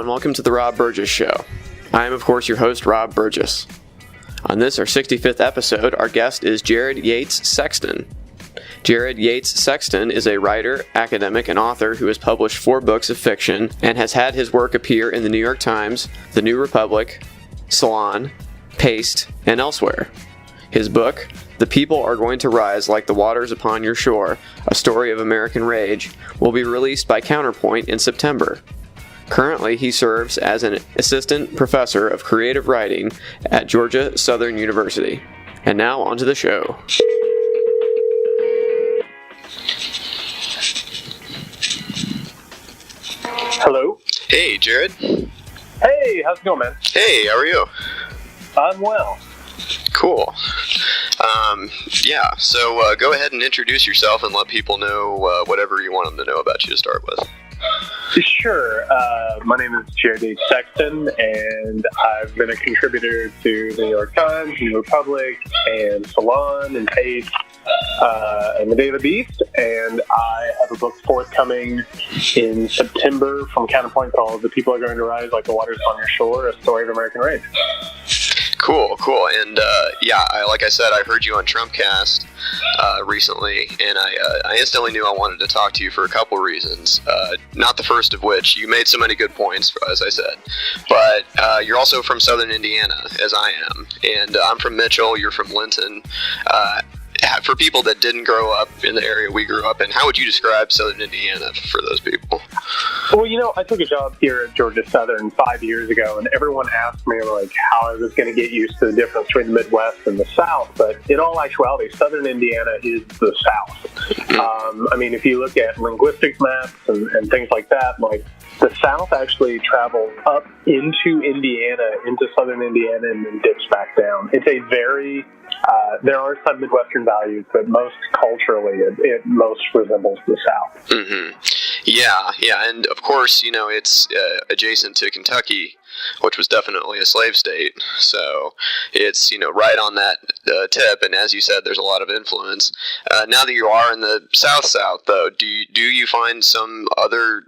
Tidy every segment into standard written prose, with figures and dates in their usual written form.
and welcome to the Rob Burgess Show. I am, of course, your host, Rob Burgess. On this, our 65th episode, our guest is Jared Yates Sexton. Jared Yates Sexton is a writer, academic, and author who has published 4 books of fiction and has had his work appear in the New York Times, The New Republic, Salon, Paste, and elsewhere. His book, The People Are Going to Rise Like the Waters Upon Your Shore, A Story of American Rage, will be released by Counterpoint in September. Currently, he serves as an assistant professor of creative writing at Georgia Southern University. And now, on to the show. Hello. Hey, Jared. Hey, how's it going, man? Hey, how are you? I'm well. Cool. So go ahead and introduce yourself and let people know whatever you want them to know about you to start with. Sure. My name is Jared Yates Sexton, and I've been a contributor to the New York Times, New Republic, and Salon, and Paste, and the Daily Beast, and I have a book forthcoming in September from Counterpoint called The People Are Going to Rise Like the Waters on Your Shore, A Story of American Rage. Cool. And like I said, I heard you on Trumpcast recently, and I instantly knew I wanted to talk to you for a couple reasons. Not the first of which, you made so many good points, as I said, but you're also from Southern Indiana, as I am, and I'm from Mitchell, you're from Linton. For people that didn't grow up in the area we grew up in, how would you describe Southern Indiana for those people? Well, I took a job here at Georgia Southern 5 years ago, and everyone asked me, how I was going to get used to the difference between the Midwest and the South. But in all actuality, Southern Indiana is the South. If you look at linguistics maps and things like that, the South actually travels up into Indiana, into Southern Indiana, and then dips back down. It's a very... there are some Midwestern values, but most culturally, it most resembles the South. Mm-hmm. Yeah, and of course, it's adjacent to Kentucky, which was definitely a slave state, so it's, right on that tip, and as you said, there's a lot of influence. Now that you are in the South, though, do you find some other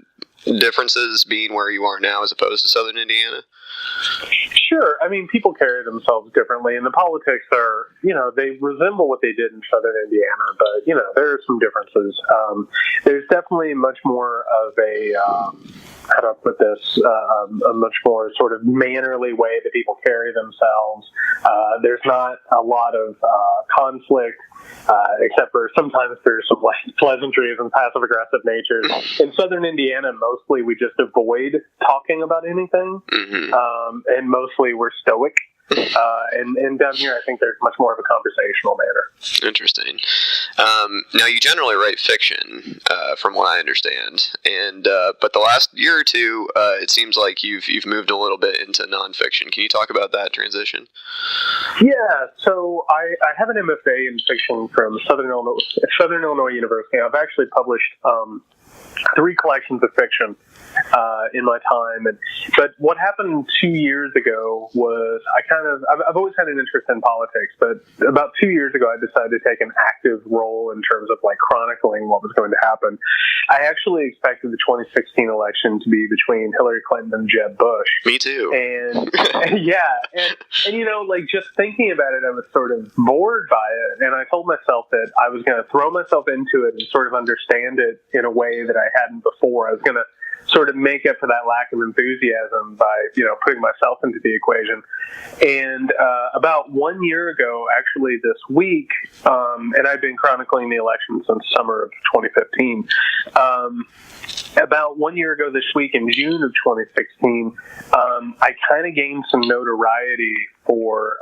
differences being where you are now as opposed to Southern Indiana? Sure. People carry themselves differently, and the politics are, they resemble what they did in Southern Indiana, but, there are some differences. There's definitely much more of a, how do I put this, a much more sort of mannerly way that people carry themselves. There's not a lot of conflict, except for sometimes there's some pleasantries and passive-aggressive natures. In Southern Indiana, mostly we just avoid talking about anything, and mostly we're stoic. And down here, I think there's much more of a conversational manner. Interesting. Now, you generally write fiction, from what I understand, and but the last year or two, it seems like you've moved a little bit into nonfiction. Can you talk about that transition? Yeah. So I have an MFA in fiction from Southern Illinois University. I've actually published 3 collections of fiction in my time. But what happened 2 years ago was I've always had an interest in politics, but about 2 years ago I decided to take an active role in terms of chronicling what was going to happen. I actually expected the 2016 election to be between Hillary Clinton and Jeb Bush. Me too. And just thinking about it, I was sort of bored by it, and I told myself that I was going to throw myself into it and sort of understand it in a way that I hadn't before. I was going to sort of make up for that lack of enthusiasm by, putting myself into the equation. And about 1 year ago, actually this week, and I've been chronicling the election since summer of 2015, about 1 year ago this week in June of 2016, I kind of gained some notoriety for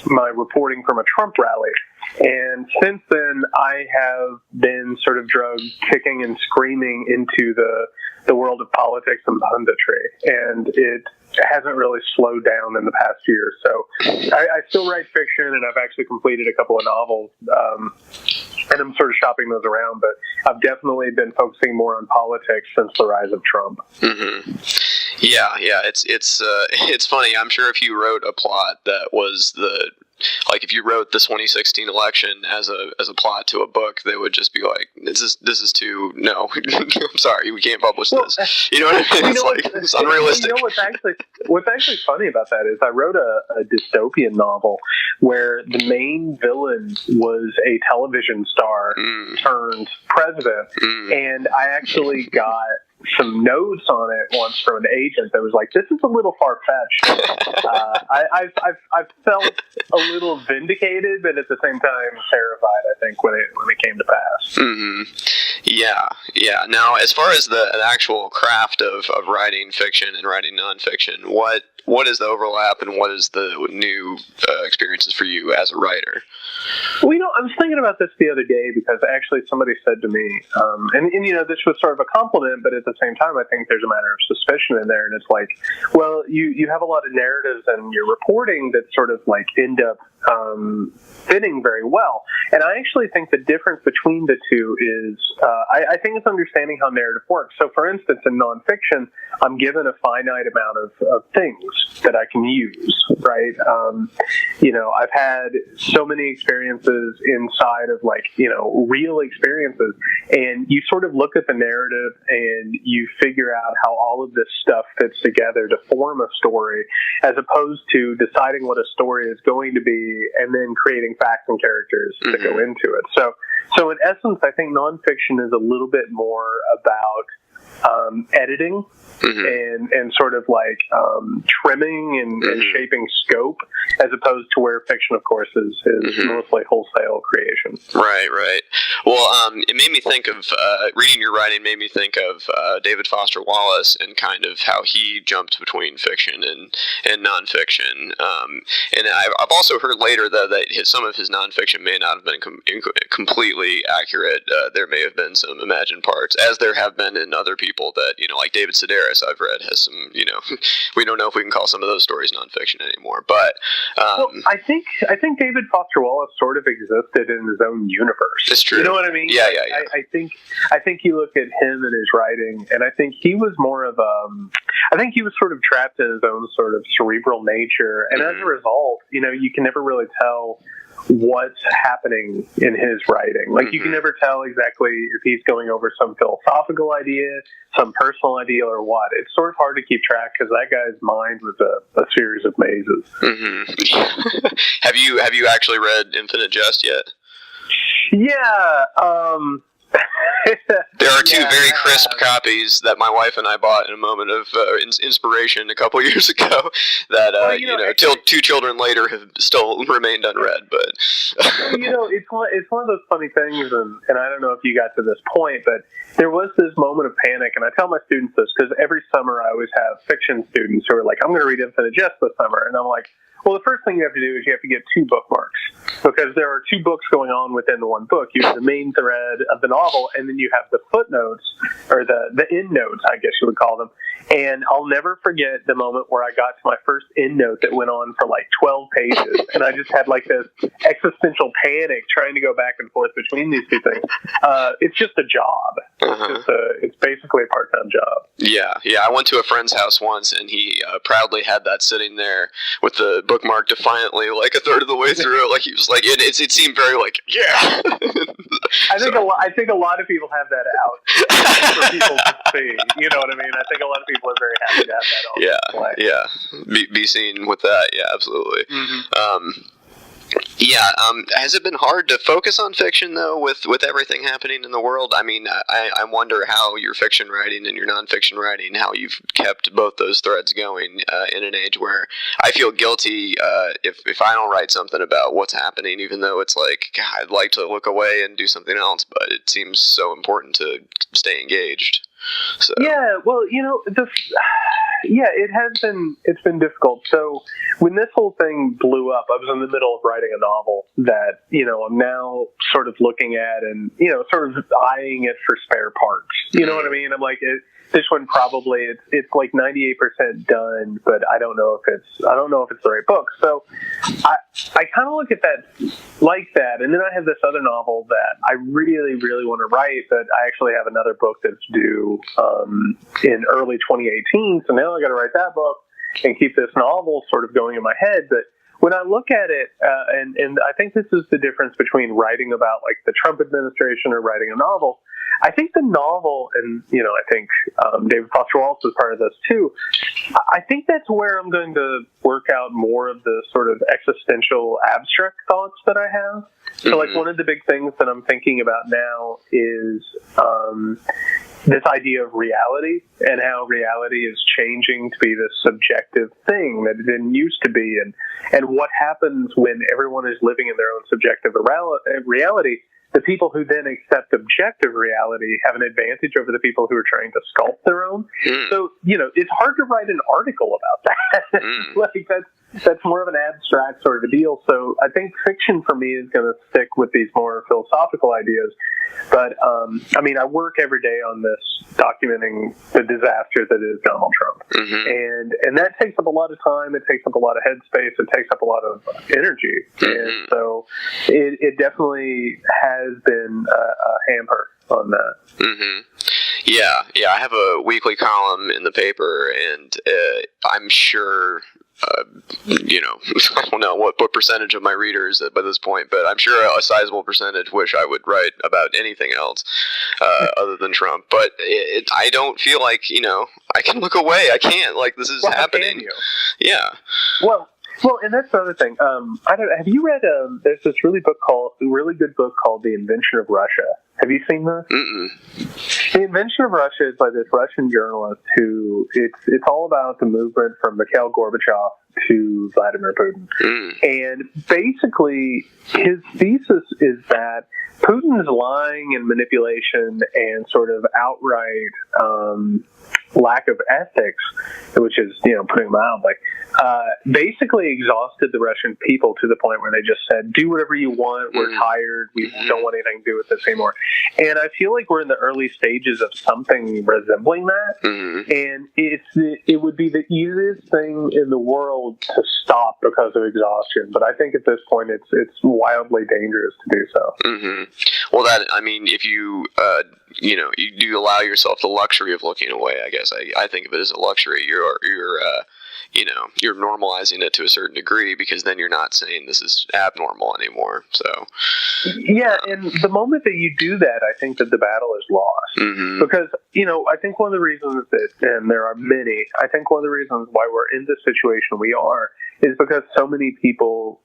my reporting from a Trump rally. And since then, I have been sort of drugged kicking and screaming into the world of politics and punditry. And it hasn't really slowed down in the past year. So I still write fiction, and I've actually completed a couple of novels. And I'm sort of shopping those around, but I've definitely been focusing more on politics since the rise of Trump. Mm-hmm. Yeah, it's funny. I'm sure if you wrote a plot that was the like if you wrote the 2016 election as a plot to a book, they would just be like, this is too, no, I'm sorry, we can't publish this. You know what I mean? It's unrealistic. You know what's actually funny about that is I wrote a dystopian novel where the main villain was a television star turned president, and I actually got some notes on it once from an agent that was like, "This is a little far fetched." I've felt a little vindicated, but at the same time terrified. I think when it came to pass. Yeah. Now, as far as the actual craft of writing fiction and writing nonfiction, what is the overlap and what is the new experiences for you as a writer? Well, I was thinking about this the other day because actually somebody said to me, and this was sort of a compliment, but at the same time, I think there's a matter of suspicion in there. And it's like, well, you have a lot of narratives and your reporting that sort of like end up fitting very well. And I actually think the difference between the two is, I think it's understanding how narrative works. So for instance, in nonfiction, I'm given a finite amount of things that I can use, right? I've had so many experiences inside of real experiences, and you sort of look at the narrative and you figure out how all of this stuff fits together to form a story, as opposed to deciding what a story is going to be and then creating facts and characters that go into it. So in essence, I think nonfiction is a little bit more about editing and sort of like trimming and shaping scope, as opposed to where fiction, of course, is mostly wholesale creation. Right. Well, it made me think of reading your writing. Made me think of David Foster Wallace and kind of how he jumped between fiction and nonfiction. And I've also heard later that some of his nonfiction may not have been completely accurate. There may have been some imagined parts, as there have been in other people that like David Sedaris, I've read, has some. We don't know if we can call some of those stories nonfiction anymore. But well, I think David Foster Wallace sort of existed in his own universe. It's true. You know what I mean? Yeah. I think you look at him and his writing, and I think he was more of I think he was sort of trapped in his own sort of cerebral nature, and as a result, you can never really tell what's happening in his writing. Like, you can never tell exactly if he's going over some philosophical idea, some personal idea, or what. It's sort of hard to keep track because that guy's mind was a series of mazes. Have you actually read Infinite Jest yet? Yeah. There are two very crisp copies that my wife and I bought in a moment of inspiration a couple years ago that, till 2 children later have still remained unread. But it's one of those funny things, and I don't know if you got to this point, but there was this moment of panic, and I tell my students this because every summer I always have fiction students who are like, I'm going to read Infinite Jest this summer, and I'm like, well, the first thing you have to do is you have to get 2 bookmarks, because there are 2 books going on within the one book. You have the main thread of the novel, and then you have the footnotes, or the end notes, I guess you would call them. And I'll never forget the moment where I got to my first end note that went on for like 12 pages, and I just had like this existential panic trying to go back and forth between these 2 things. It's just a job. It's basically a part-time job. Yeah. I went to a friend's house once, and he proudly had that sitting there with the bookmark defiantly, like a third of the way through. Like, he was like, it seemed very like, yeah. I think a lot of people have that out for people to see. You know what I mean? I think a lot of people are very happy to have that on display. Yeah. Be seen with that. Yeah, absolutely. Has it been hard to focus on fiction, though, with everything happening in the world? I mean, I wonder how your fiction writing and your nonfiction writing, how you've kept both those threads going in an age where I feel guilty if I don't write something about what's happening, even though it's like, God, I'd like to look away and do something else, but it seems so important to stay engaged. So. Yeah, well, it's been difficult. So when this whole thing blew up, I was in the middle of writing a novel that, I'm now sort of looking at and, sort of eyeing it for spare parts. You know what I mean? I'm like, this one probably it's like 98% done, but I don't know if it's the right book. So I kind of look at that like that, and then I have this other novel that I really, really want to write. But I actually have another book that's due in early 2018. So now I got to write that book and keep this novel sort of going in my head. But when I look at it, and I think this is the difference between writing about like the Trump administration or writing a novel. I think the novel, and I think David Foster Wallace is part of this too. I think that's where I'm going to work out more of the sort of existential abstract thoughts that I have. So, like, one of the big things that I'm thinking about now is this idea of reality and how reality is changing to be this subjective thing that it didn't used to be, and what happens when everyone is living in their own subjective reality. The people who then accept objective reality have an advantage over the people who are trying to sculpt their own. So, it's hard to write an article about that. Like, that's more of an abstract sort of a deal. So I think fiction for me is going to stick with these more philosophical ideas. But, I work every day on this, documenting the disaster that is Donald Trump. And that takes up a lot of time. It takes up a lot of headspace. It takes up a lot of energy. And so it definitely has been a hamper on that. Yeah. I have a weekly column in the paper, and I'm sure... I don't know what percentage of my readers by this point, but I'm sure a sizable percentage wish I would write about anything else other than Trump. But I don't feel like, I can look away. I can't. Like, this is happening. Can you? Yeah. Well, and that's the other thing. Have you read? There's this really good book called The Invention of Russia. Have you seen that? The Invention of Russia is by this Russian journalist who it's all about the movement from Mikhail Gorbachev to Vladimir Putin. And basically, his thesis is that Putin's lying and manipulation and sort of outright lack of ethics, which is, putting them out, basically exhausted the Russian people to the point where they just said, do whatever you want, we're tired, we don't want anything to do with this anymore. And I feel like we're in the early stages of something resembling that, and it would be the easiest thing in the world to stop because of exhaustion, but I think at this point it's wildly dangerous to do so. Well, if you you do allow yourself the luxury of looking away, I guess I think of it as a luxury. You're normalizing it to a certain degree, because then you're not saying this is abnormal anymore. So yeah, and the moment that you do that, I think that the battle is lost. Because I think one of the reasons that, and there are many, I think one of the reasons why we're in this situation we are is because so many people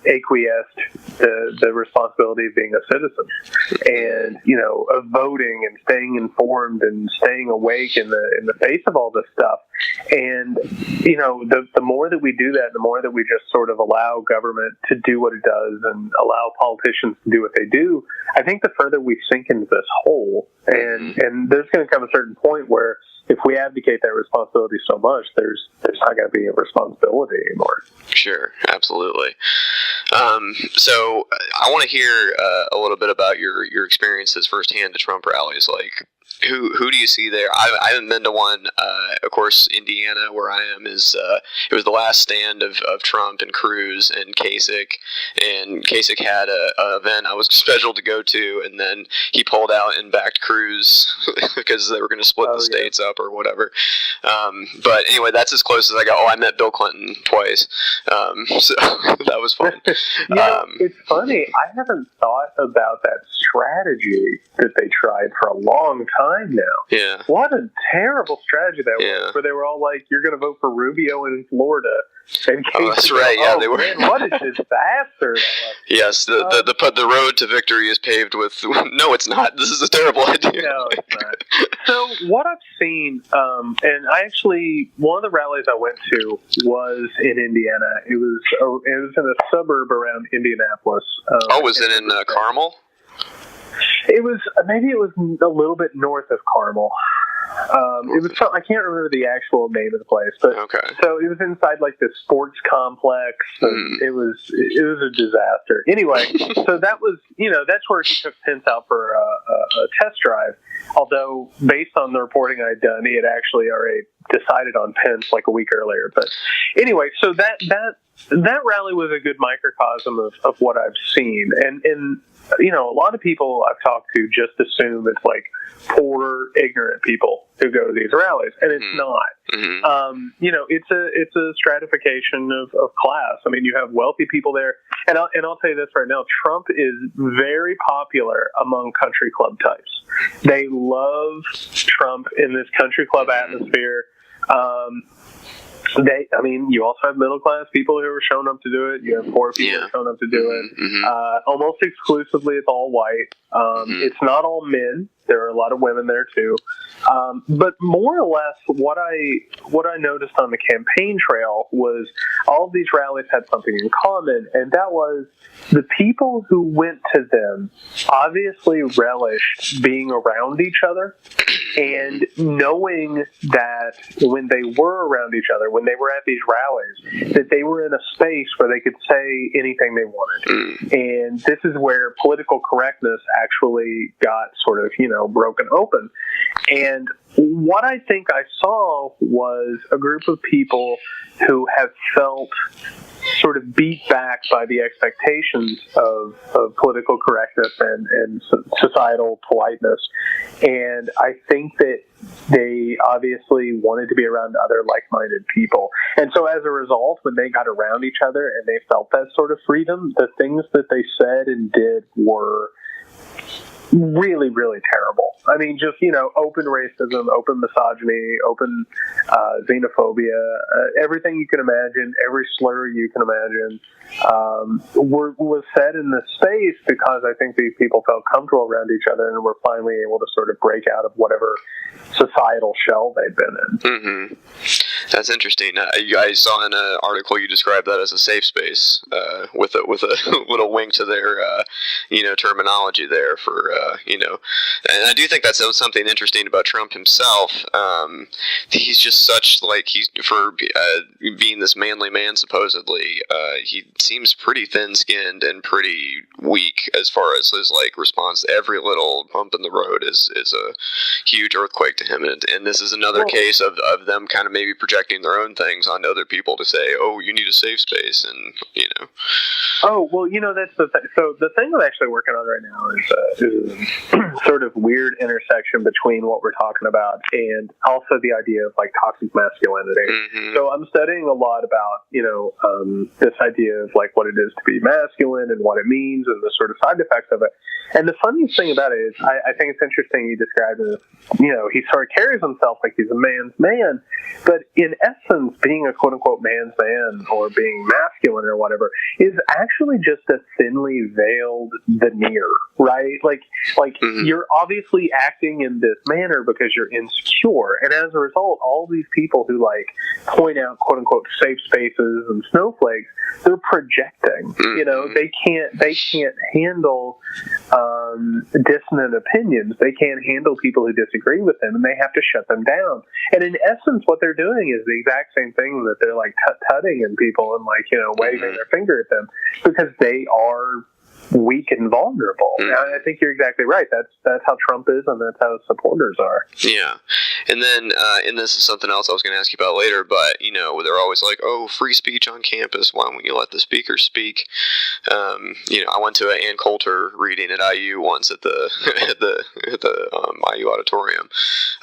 acquiesced the responsibility of being a citizen, and of voting and staying informed and staying awake in the face of all this stuff. And the more that we do that, the more that we just sort of allow government to do what it does and allow politicians to do what they do, I think the further we sink into this hole. And there's going to come a certain point where if we abdicate that responsibility so much, there's not going to be a responsibility anymore. Sure, absolutely. So I want to hear a little bit about your experiences firsthand at Trump rallies. Like, who do you see there? I haven't been to one. Of course, Indiana, where I am, is it was the last stand of Trump and Cruz and Kasich. And Kasich had a event I was scheduled to go to, and then he pulled out and backed Cruz because they were going to split the states up or whatever. But anyway, that's as close as I got. Oh, I met Bill Clinton twice, so that was fun. It's funny. I haven't thought about that strategy that they tried for a long time now. Yeah. What a terrible strategy that was, where they were all like, you're going to vote for Rubio in Florida. And that's right. Yeah, they were. Man, what a disaster! Yes, the road to victory is paved with. No, it's not. This is a terrible idea. No, it's not. So what I've seen, and I actually, one of the rallies I went to was in Indiana. It was in a suburb around Indianapolis. Was it in Carmel? It was a little bit north of Carmel. It was. I can't remember the actual name of the place, but so it was inside like this sports complex. And it was a disaster. Anyway, so that was that's where he took Pence out for a test drive, Although, based on the reporting I'd done, he had actually already decided on Pence like a week earlier. But anyway, so that rally was a good microcosm of what I've seen. And a lot of people I've talked to just assume it's like poor, ignorant people who go to these rallies, and it's not. It's a stratification of class. I mean, you have wealthy people there, and I'll tell you this right now: Trump is very popular among country club types. They love Trump in this country club atmosphere. You also have middle class people who are showing up to do it. You have poor people who are showing up to do it. Almost exclusively, it's all white. It's not all men. There are a lot of women there too. But more or less, what I noticed on the campaign trail was all of these rallies had something in common, and that was the people who went to them obviously relished being around each other and knowing that when they were around each other, when they were at these rallies, that they were in a space where they could say anything they wanted. And this is where political correctness actually got sort of, broken open. And what I think I saw was a group of people who have felt sort of beat back by the expectations of political correctness and societal politeness. And I think that they obviously wanted to be around other like-minded people. And so as a result, when they got around each other and they felt that sort of freedom, the things that they said and did were really, really terrible. I mean, just, open racism, open misogyny, open xenophobia, everything you can imagine, every slur you can imagine, was said in this space because I think these people felt comfortable around each other and were finally able to sort of break out of whatever societal shell they'd been in. That's interesting. I saw in an article you described that as a safe space, with a little wink to their, terminology there for, and I do think that's something interesting about Trump himself. He's just such, for being this manly man, supposedly, he seems pretty thin-skinned and pretty weak as far as his, response. Every little bump in the road is a huge earthquake to him. And this is another case of them kind of maybe projecting their own things on other people to say, oh, you need a safe space, and, Oh, well, that's the thing. So the thing I'm actually working on right now is a sort of weird intersection between what we're talking about and also the idea of toxic masculinity. So I'm studying a lot about, this idea of what it is to be masculine and what it means and the sort of side effects of it. And the funniest thing about it is I think it's interesting you described it as, he sort of carries himself like he's a man's man, but in essence, being a quote unquote man's man or being masculine or whatever is actually just a thinly veiled veneer, right? You're obviously acting in this manner because you're insecure. And as a result, all these people who point out quote unquote safe spaces and snowflakes, they're projecting. They can't handle dissonant opinions. They can't handle people who disagree with them, and they have to shut them down. And in essence, what they're doing is the exact same thing that they're tut-tutting in people and waving their finger at them because they are weak and vulnerable. And I think you're exactly right. That's how Trump is, and that's how his supporters are. Yeah. And then, and this is something else I was going to ask you about later, but, they're always like, oh, free speech on campus. Why won't you let the speaker speak? I went to an Ann Coulter reading at IU once at the IU auditorium.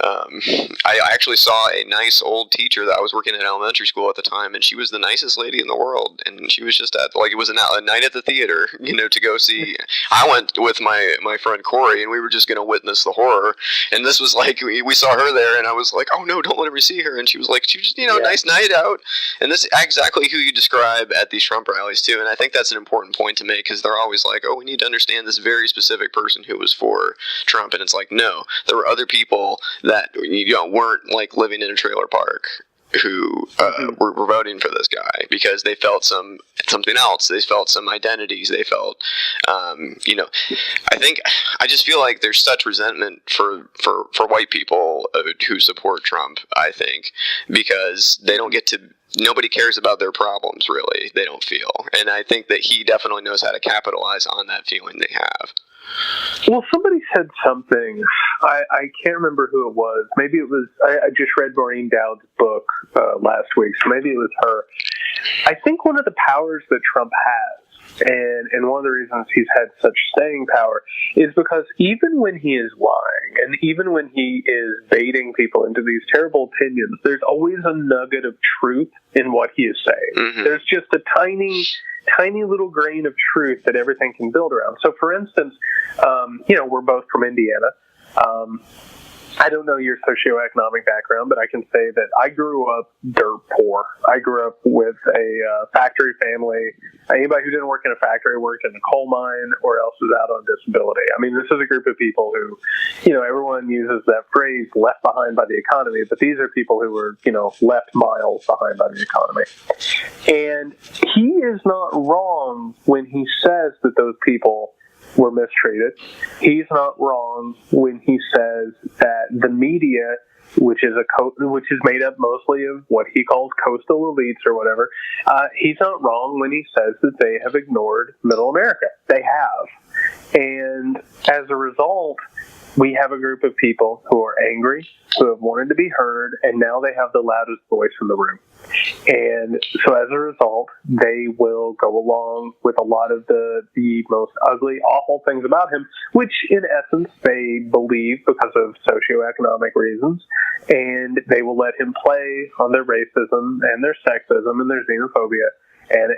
I actually saw a nice old teacher that I was working at elementary school at the time, and she was the nicest lady in the world. And she was just at, it was a night at the theater, to go see. I went with my friend Corey, and we were just going to witness the horror. And this was we saw her there, and I was like, oh no, don't let me see her. And she was she was just, nice night out. And this is exactly who you describe at these Trump rallies too. And I think that's an important point to make, because they're always like, oh, we need to understand this very specific person who was for Trump. And it's no, there were other people that weren't living in a trailer park who were voting for this guy because they felt something else. They felt some identities. They felt, I just feel like there's such resentment for white people who support Trump, I think, because they don't get to nobody cares about their problems, really, they don't feel. And I think that he definitely knows how to capitalize on that feeling they have. Well, somebody said something. I can't remember who it was. Maybe it was, I just read Maureen Dowd's book last week, so maybe it was her. I think one of the powers that Trump has, and one of the reasons he's had such staying power, is because even when he is lying, and even when he is baiting people into these terrible opinions, there's always a nugget of truth in what he is saying. Mm-hmm. There's just a tiny little grain of truth that everything can build around. So, for instance, we're both from Indiana. I don't know your socioeconomic background, but I can say that I grew up dirt poor. I grew up with a factory family. Anybody who didn't work in a factory worked in a coal mine or else was out on disability. I mean, this is a group of people who, everyone uses that phrase, left behind by the economy, but these are people who were, left miles behind by the economy. And he is not wrong when he says that those people were mistreated. He's not wrong when he says that the media, which is made up mostly of what he calls coastal elites or whatever, he's not wrong when he says that they have ignored middle America. They have. And as a result, we have a group of people who are angry, who have wanted to be heard, and now they have the loudest voice in the room. And so as a result, they will go along with a lot of the most ugly, awful things about him, which in essence they believe because of socioeconomic reasons, and they will let him play on their racism and their sexism and their xenophobia. And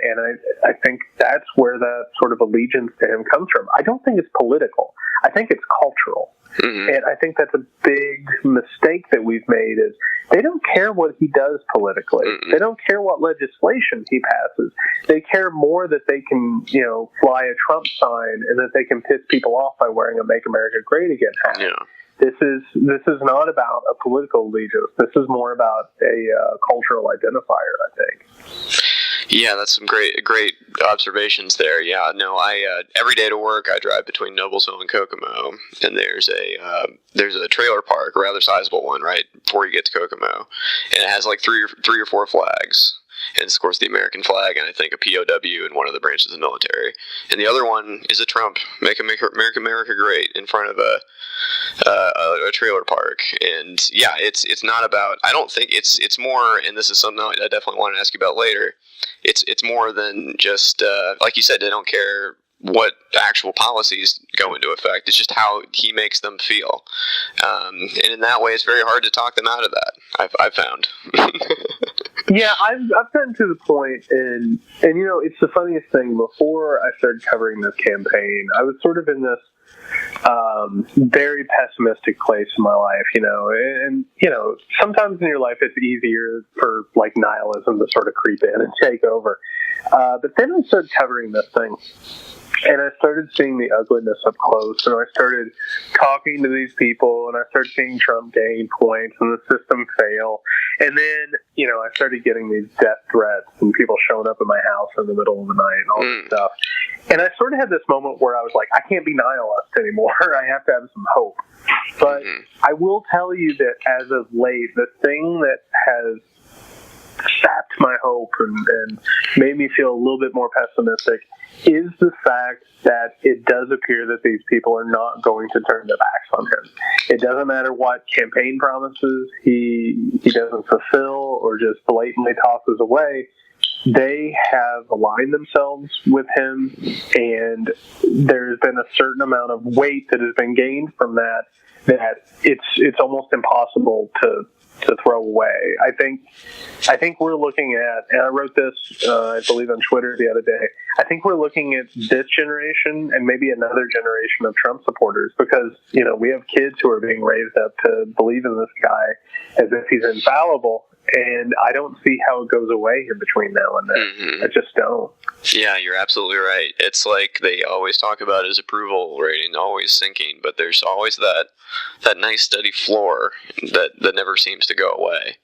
I think that's where that sort of allegiance to him comes from. I don't think it's political. I think it's cultural. Mm-hmm. And I think that's a big mistake that we've made is they don't care what he does politically. Mm-hmm. They don't care what legislation he passes. They care more that they can, fly a Trump sign and that they can piss people off by wearing a Make America Great Again hat. Yeah. This is not about a political allegiance. This is more about a cultural identifier, I think. Yeah, that's some great observations there. Yeah, no, I every day to work I drive between Noblesville and Kokomo, and there's a trailer park, a rather sizable one, right before you get to Kokomo, and it has like three or four flags. And it's, of course, the American flag, and I think a POW in one of the branches of the military. And the other one is a Trump, Make America Great, in front of a trailer park. And yeah, it's not about. I don't think it's more. And this is something I definitely want to ask you about later. It's more than just like you said. They don't care what actual policies go into effect. It's just how he makes them feel. And in that way, it's very hard to talk them out of that. I've found. Yeah, I've gotten to the point, and it's the funniest thing. Before I started covering this campaign, I was sort of in this very pessimistic place in my life, and sometimes in your life it's easier for like nihilism to sort of creep in and take over. But then I started covering this thing. And I started seeing the ugliness up close, and I started talking to these people, and I started seeing Trump gain points and the system fail. And then, I started getting these death threats and people showing up at my house in the middle of the night and all this stuff. And I sort of had this moment where I was like, I can't be nihilist anymore. I have to have some hope. But I will tell you that as of late, the thing that has sapped my hope and made me feel a little bit more pessimistic is the fact that it does appear that these people are not going to turn their backs on him. It doesn't matter what campaign promises he doesn't fulfill or just blatantly tosses away. They have aligned themselves with him, and there's been a certain amount of weight that has been gained from that it's almost impossible to throw away. I think we're looking at, and I wrote this, I believe on Twitter the other day, I think we're looking at this generation and maybe another generation of Trump supporters because, we have kids who are being raised up to believe in this guy as if he's infallible. And I don't see how it goes away in between now and then. Mm-hmm. I just don't. Yeah, you're absolutely right. It's like they always talk about his approval rating always sinking, but there's always that nice steady floor that never seems to go away.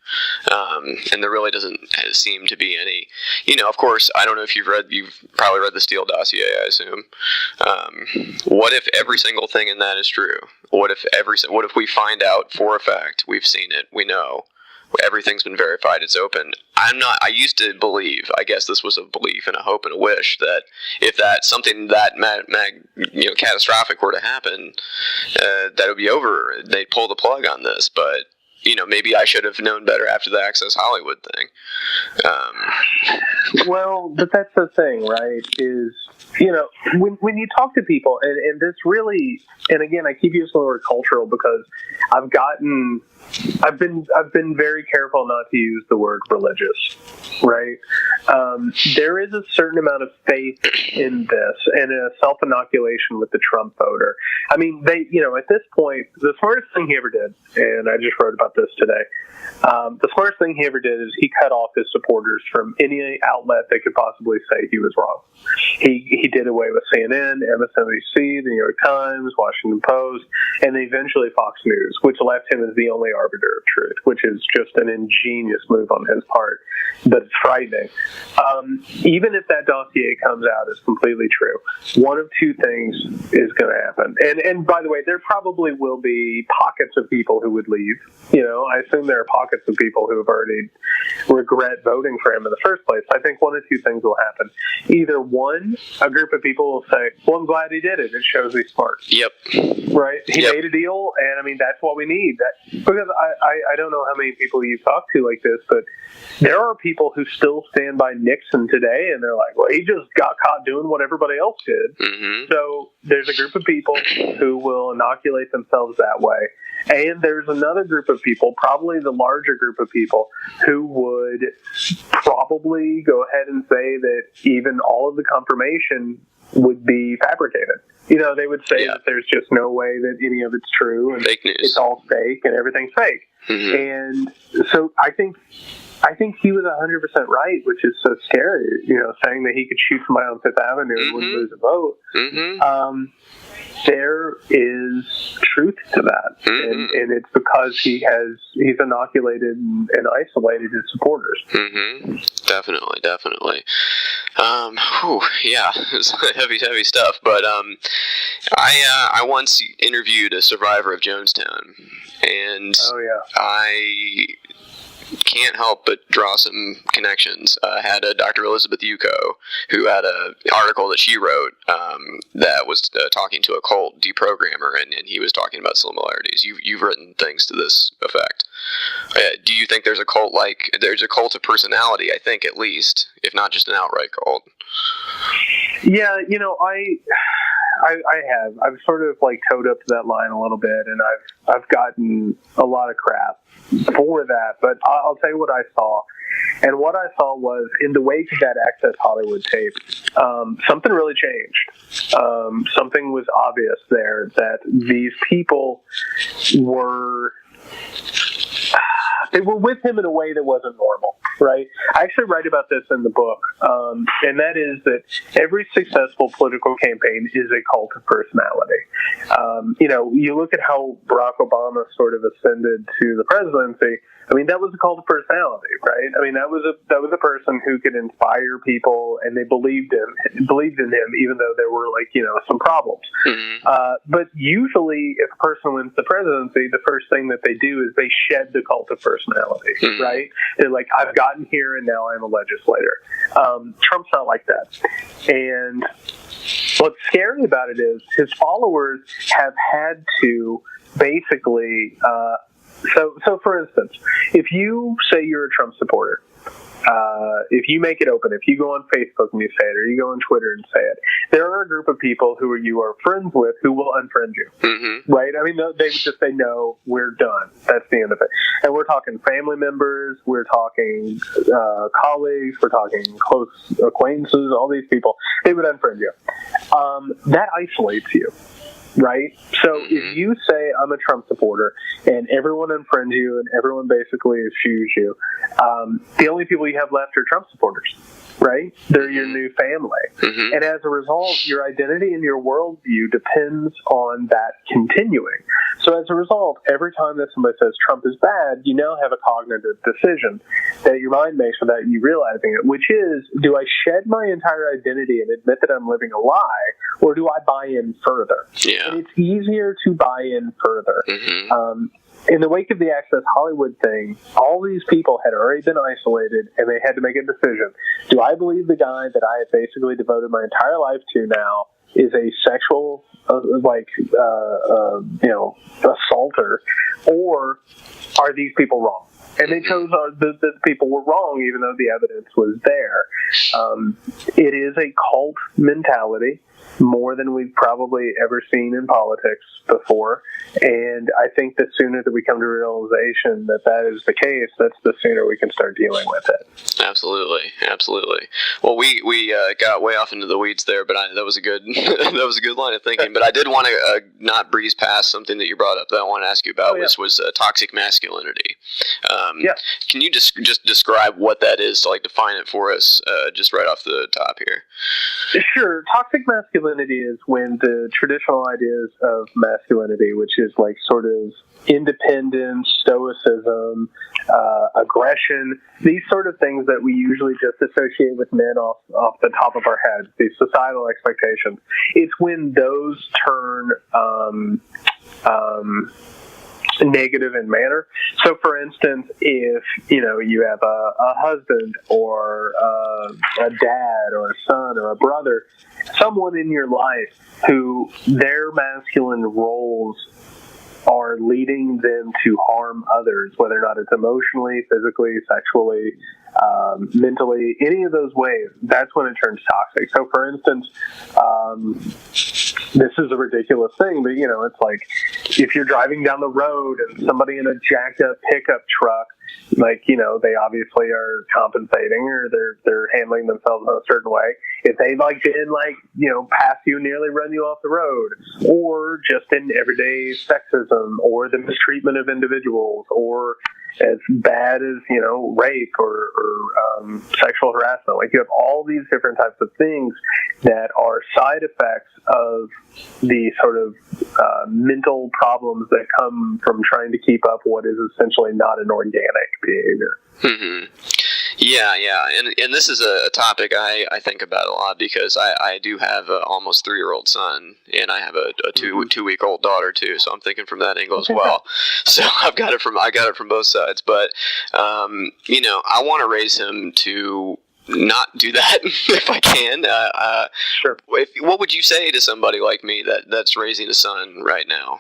And there really doesn't seem to be any, of course, I don't know if you've probably read the Steele dossier, I assume. What if every single thing in that is true? What if we find out for a fact, we've seen it, we know, everything's been verified, it's open. I used to believe, I guess this was a belief and a hope and a wish, that if that something that catastrophic were to happen, that it would be over. They'd pull the plug on this, but maybe I should have known better after the Access Hollywood thing. Well, but that's the thing, right? Is when you talk to people, and this really, and again, I keep using the word cultural because I've been very careful not to use the word religious, right? There is a certain amount of faith in this and a self-inoculation with the Trump voter. I mean, at this point, the smartest thing he ever did, and I just wrote about this today, the smartest thing he ever did is he cut off his supporters from any outlet that could possibly say he was wrong. He did away with CNN, MSNBC, the New York Times, Washington Post, and eventually Fox News, which left him as the only arbiter of truth, which is just an ingenious move on his part, but it's frightening. Even if that dossier comes out as completely true, one of two things is going to happen. And by the way, there probably will be pockets of people who would leave. I assume there are pockets of people who have already regret voting for him in the first place. I think one of two things will happen. Either one, a group of people will say, well, I'm glad he did it. It shows he's smart. Yep. Right? He made a deal, and I mean, that's what we need. Because I don't know how many people you've talked to like this, but there are people who still stand by Nixon today, and they're like, well, he just got caught doing what everybody else did. Mm-hmm. So there's a group of people who will inoculate themselves that way. And there's another group of people, probably the larger group of people, who would probably go ahead and say that even all of the confirmation would be fabricated. They would say that there's just no way that any of it's true, and fake news. It's all fake, and everything's fake. Mm-hmm. And so I think he was 100% right, which is so scary, saying that he could shoot somebody on Fifth Avenue and wouldn't lose a vote. Mm-hmm. There is truth to that, and it's because he's inoculated and isolated his supporters. Mm-hmm. Definitely. It's heavy stuff. But I once interviewed a survivor of Jonestown, and I can't help but draw some connections. I had a Dr. Elizabeth Yuko, who had an article that she wrote that was talking to a cult deprogrammer, and he was talking about similarities. You've written things to this effect. Do you think there's a cult of personality, I think, at least, if not just an outright cult? Yeah, I have. I've sort of towed up to that line a little bit, and I've gotten a lot of crap for that. But I'll tell you what I saw. And what I saw was, in the wake of that Access Hollywood tape, something really changed. Something was obvious there, that these people were with him in a way that wasn't normal, right? I actually write about this in the book, and that is that every successful political campaign is a cult of personality. You look at how Barack Obama sort of ascended to the presidency. I mean, that was a cult of personality, right? I mean, that was a person who could inspire people, and they believed in him, even though there were some problems. Mm-hmm. But usually, if a person wins the presidency, the first thing that they do is they shed the cult of personality, mm-hmm. right? They're like, I've gotten here, and now I'm a legislator. Trump's not like that, and what's scary about it is his followers have had to basically. So for instance, if you say you're a Trump supporter, if you make it open, if you go on Facebook and you say it, or you go on Twitter and say it, there are a group of people who you are friends with who will unfriend you, mm-hmm. right? I mean, they would just say, no, we're done. That's the end of it. And we're talking family members, we're talking colleagues, we're talking close acquaintances, all these people. They would unfriend you. That isolates you. Right? So if you say, I'm a Trump supporter, and everyone unfriends you, and everyone basically eschews you, the only people you have left are Trump supporters, right? They're your new family. Mm-hmm. And as a result, your identity and your worldview depends on that continuing. So as a result, every time that somebody says Trump is bad, you now have a cognitive decision that your mind makes without you realizing it, which is, do I shed my entire identity and admit that I'm living a lie, or do I buy in further? Yeah. And it's easier to buy in further. Mm-hmm. in the wake of the Access Hollywood thing, all these people had already been isolated, and they had to make a decision. Do I believe the guy that I have basically devoted my entire life to now is a sexual, assaulter, or are these people wrong? And they chose the people were wrong, even though the evidence was there. It is a cult mentality, more than we've probably ever seen in politics before. And I think the sooner that we come to realization that that is the case, that's the sooner we can start dealing with it. Absolutely. Well, we got way off into the weeds there, but that was a good that was a good line of thinking. But I did want to not breeze past something that you brought up that I want to ask you about. Was toxic masculinity. Can you just describe what that is, to define it for us, just right off the top here? Sure. Toxic masculinity is when the traditional ideas of masculinity, which is sort of independence, stoicism, aggression, these sort of things that we usually just associate with men off the top of our heads, these societal expectations. It's when those turn negative in manner. So, for instance, if you have a husband or a dad or a son or a brother, someone in your life who their masculine roles are leading them to harm others, whether or not it's emotionally, physically, sexually, mentally, any of those ways, that's when it turns toxic. So, for instance, this is a ridiculous thing, but, it's if you're driving down the road and somebody in a jacked up pickup truck, they obviously are compensating, or they're handling themselves in a certain way. If they did pass you, nearly run you off the road, or just in everyday sexism, or the mistreatment of individuals, or as bad as rape or sexual harassment. You have all these different types of things that are side effects of the sort of mental problems that come from trying to keep up what is essentially not an organic behavior. Mm-hmm. Yeah, and this is a topic I think about a lot, because I do have an almost 3-year-old son, and I have a two-week-old daughter too. So I'm thinking from that angle as well. So I got it from both sides. But I want to raise him to not do that if I can. Sure. What would you say to somebody like me that's raising a son right now?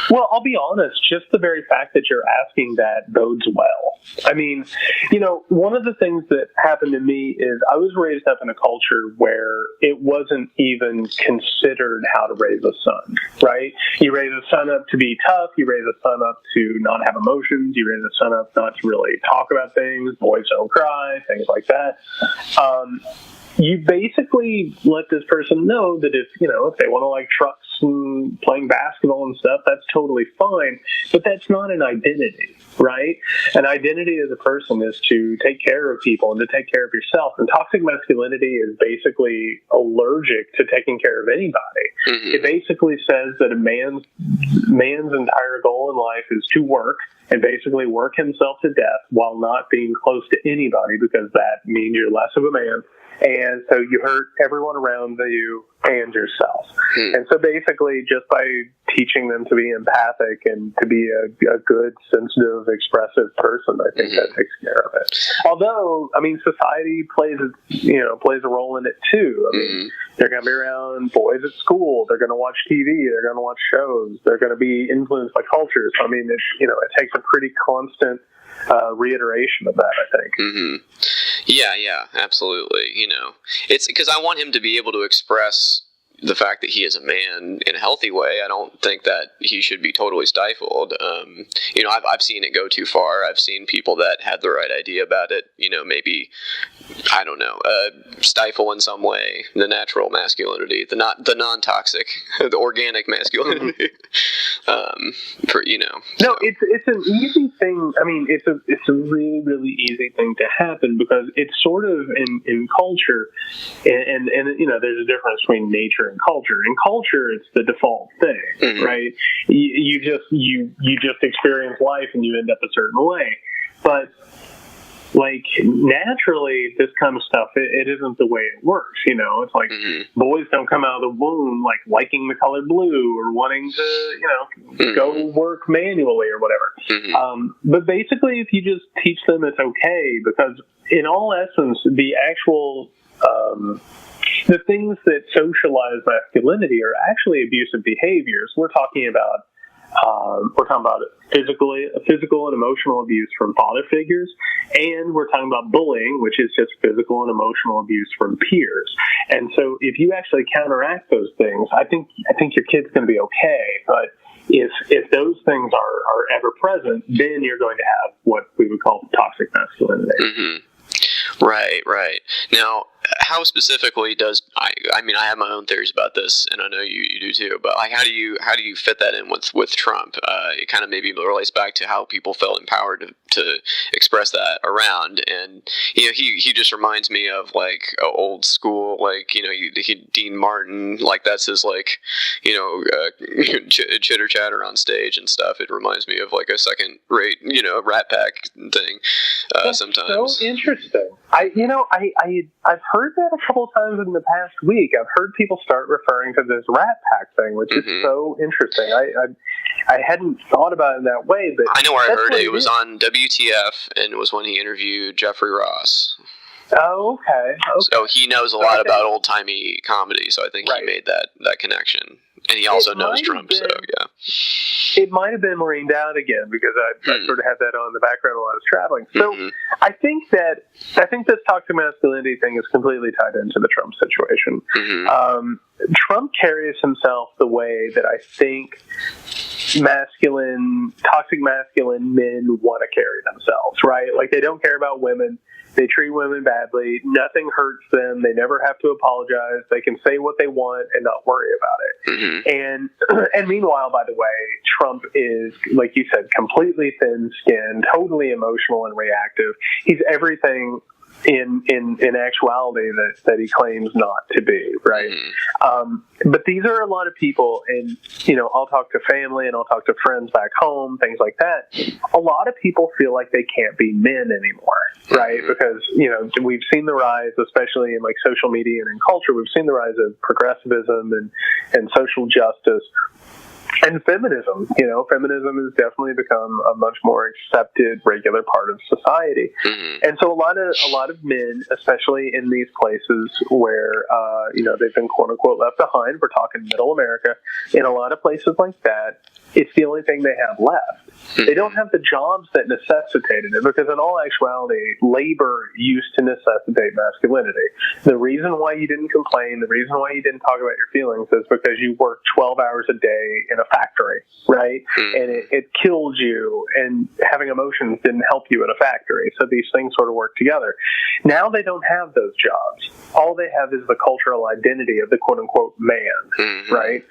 Well, I'll be honest, just the very fact that you're asking that bodes well. I mean, one of the things that happened to me is I was raised up in a culture where it wasn't even considered how to raise a son, right? You raise a son up to be tough. You raise a son up to not have emotions. You raise a son up not to really talk about things. Boys don't cry, things like that. You basically let this person know that if they want to like trucks and playing basketball and stuff, that's totally fine. But that's not an identity, right? An identity as a person is to take care of people and to take care of yourself. And toxic masculinity is basically allergic to taking care of anybody. Mm-hmm. It basically says that a man's entire goal in life is to work and basically work himself to death while not being close to anybody, because that means you're less of a man. And so you hurt everyone around you and yourself. And so basically, just by teaching them to be empathic and to be a good, sensitive, expressive person, I think that takes care of it. Although, I mean, society plays a role in it too. I mean, they're going to be around boys at school. They're going to watch TV. They're going to watch shows. They're going to be influenced by culture. So, I mean, it takes a pretty constant reiteration of that, I think. Mm-hmm. Yeah, absolutely. It's because I want him to be able to express the fact that he is a man in a healthy way. I don't think that he should be totally stifled. I've seen it go too far. I've seen people that had the right idea about it, maybe, I don't know, stifle in some way the natural masculinity, the non-toxic, the organic masculinity. No, it's an easy thing. I mean, it's a really, really easy thing to happen, because it's sort of in culture, and there's a difference between nature and culture. In culture, it's the default thing, right? You just experience life and you end up a certain way. But like, naturally, this kind of stuff, it isn't the way it works, you know? It's like, boys don't come out of the womb, like, liking the color blue or wanting to, you know, go work manually or whatever. But basically, if you just teach them it's okay, because in all essence, the actual, the things that socialize masculinity are actually abusive behaviors. We're talking about physical and emotional abuse from father figures, and we're talking about bullying, which is just physical and emotional abuse from peers. And so, if you actually counteract those things, I think your kid's going to be okay. But if those things are ever present, then you're going to have what we would call toxic masculinity. Right. Now, how specifically does I mean, I have my own theories about this, and I know you do too. But like, how do you fit that in with Trump? It kind of maybe relates back to how people felt empowered to express that around, and you know, he just reminds me of like old school, like, you know, Dean Martin, like that's his, like, you know, chitter chatter on stage and stuff. It reminds me of like a second rate, you know, Rat Pack thing. Sometimes so interesting. I've heard that a couple of times in the past week. I've heard people start referring to this Rat Pack thing, which is so interesting. I hadn't thought about it in that way, but I know where I heard it. It was on WTF, and it was when he interviewed Jeffrey Ross. Oh, okay. So he knows a lot about old-timey comedy, so I think he made that connection. And he also knows Trump, so yeah. It might have been Maureen Dowd again, because I sort of had that on in the background while I was traveling. So I think this toxic masculinity thing is completely tied into the Trump situation. Trump carries himself the way that I think toxic masculine men want to carry themselves, right? Like, they don't care about women. They treat women badly. Nothing hurts them. They never have to apologize. They can say what they want and not worry about it. And meanwhile, by the way, Trump is, like you said, completely thin-skinned, totally emotional and reactive. He's everything in actuality that he claims not to be, right? But these are a lot of people, and, you know, I'll talk to family and I'll talk to friends back home, things like that. A lot of people feel like they can't be men anymore, right? Because, you know, we've seen the rise, especially in like social media and in culture, we've seen the rise of progressivism and social justice. And feminism, you know, feminism has definitely become a much more accepted, regular part of society. And so a lot of men, especially in these places where, you know, they've been quote unquote left behind, we're talking middle America, in a lot of places like that, it's the only thing they have left. They don't have the jobs that necessitated it, because in all actuality, labor used to necessitate masculinity. The reason why you didn't complain, the reason why you didn't talk about your feelings is because you worked 12 hours a day in a factory, right? And it killed you, and having emotions didn't help you in a factory. So these things sort of work together. Now they don't have those jobs. All they have is the cultural identity of the quote-unquote man, right?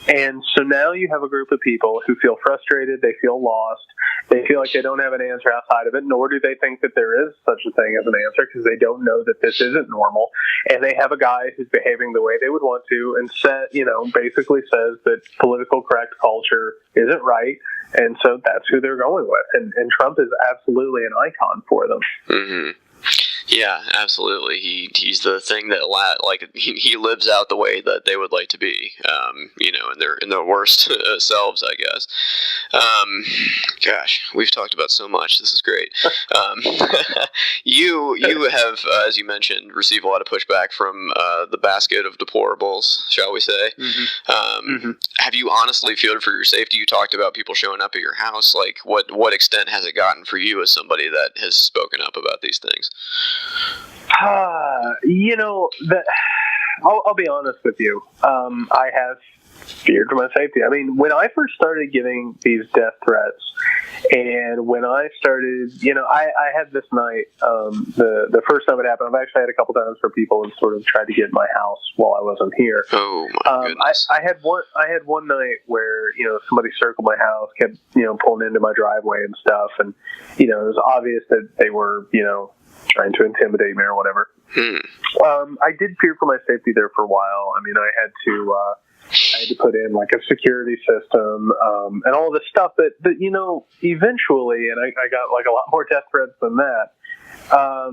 And so now you have a group of people who feel frustrated, they feel lost, they feel like they don't have an answer outside of it, nor do they think that there is such a thing as an answer, because they don't know that this isn't normal. And they have a guy who's behaving the way they would want to, and basically says that political correct culture isn't right, and so that's who they're going with. And Trump is absolutely an icon for them. Yeah, absolutely. He's the thing that he lives out the way that they would like to be, you know, in their worst selves, I guess. Gosh, we've talked about so much. This is great. You have, as you mentioned, received a lot of pushback from the basket of deplorables, shall we say? Have you honestly feared for your safety? You talked about people showing up at your house. Like, what extent has it gotten for you as somebody that has spoken up about these things? You know, I'll be honest with you. I have feared for my safety. I mean, when I first started getting these death threats, and when I started, you know, I had this night, the first time it happened, I've actually had a couple times where people have sort of tried to get in my house while I wasn't here. Oh my goodness. I had one night where, you know, somebody circled my house, kept, you know, pulling into my driveway and stuff, and, you know, it was obvious that they were, you know, trying to intimidate me or whatever. I did fear for my safety there for a while. I mean, I had to put in like a security system, and all this stuff that, you know, eventually, and I got like a lot more death threats than that. I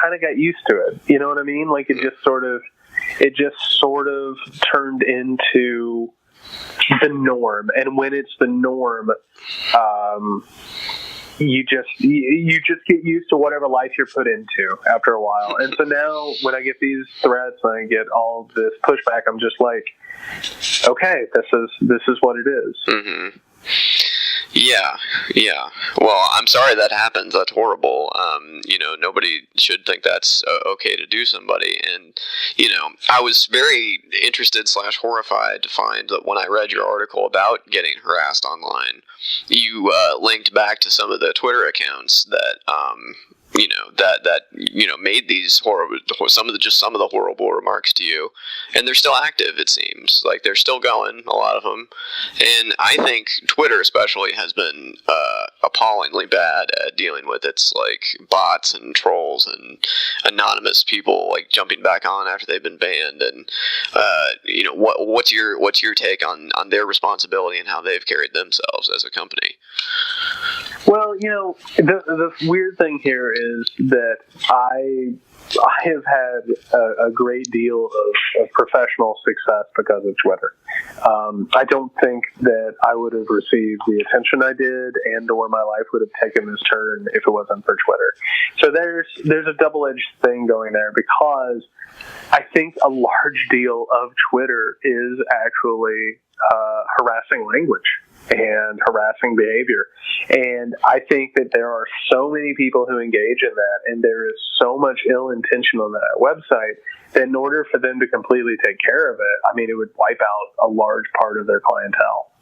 kind of got used to it. You know what I mean? Like it just sort of turned into the norm. And when it's the norm, you just get used to whatever life you're put into after a while. And so now when I get these threats and I get all this pushback, I'm just like, okay, this is what it is. Mm-hmm. Yeah. Well, I'm sorry that happened. That's horrible. Nobody should think that's okay to do somebody. And, I was very interested / horrified to find that when I read your article about getting harassed online, you linked back to some of the Twitter accounts that, made these horrible, some of the horrible remarks to you, and they're still active. It seems like they're still going, a lot of them, and I think Twitter especially has been appallingly bad at dealing with its like bots and trolls and anonymous people like jumping back on after they've been banned. And what's your take on their responsibility and how they've carried themselves as a company? Well, the weird thing here is that I have had a great deal of professional success because of Twitter. I don't think that I would have received the attention I did and or my life would have taken this turn if it wasn't for Twitter. So there's a double-edged thing going there, because I think a large deal of Twitter is actually harassing language and harassing behavior. And I think that there are so many people who engage in that, and there is so much ill intention on that website, that in order for them to completely take care of it, it would wipe out a large part of their clientele.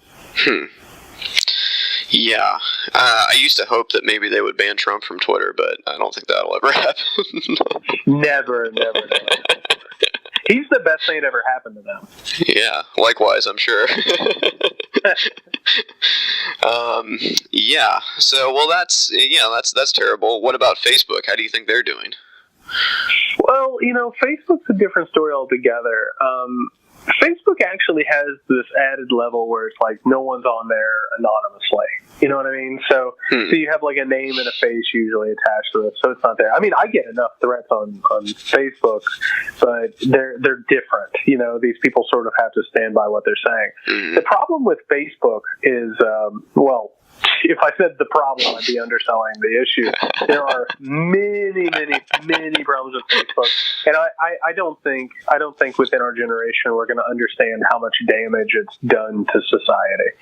Yeah. I used to hope that maybe they would ban Trump from Twitter, but I don't think that'll ever happen. Never. He's the best thing that ever happened to them. Yeah, likewise, I'm sure. Yeah. So, well, that's terrible. What about Facebook? How do you think they're doing? Well, Facebook's a different story altogether. Facebook actually has this added level where it's like no one's on there anonymously. You know what I mean? So you have like a name and a face usually attached to it, so it's not there. I get enough threats on Facebook, but they're different. These people sort of have to stand by what they're saying. The problem with Facebook is, if I said the problem, I'd be underselling the issue. There are many, many, many problems with Facebook, and I don't think within our generation we're going to understand how much damage it's done to society.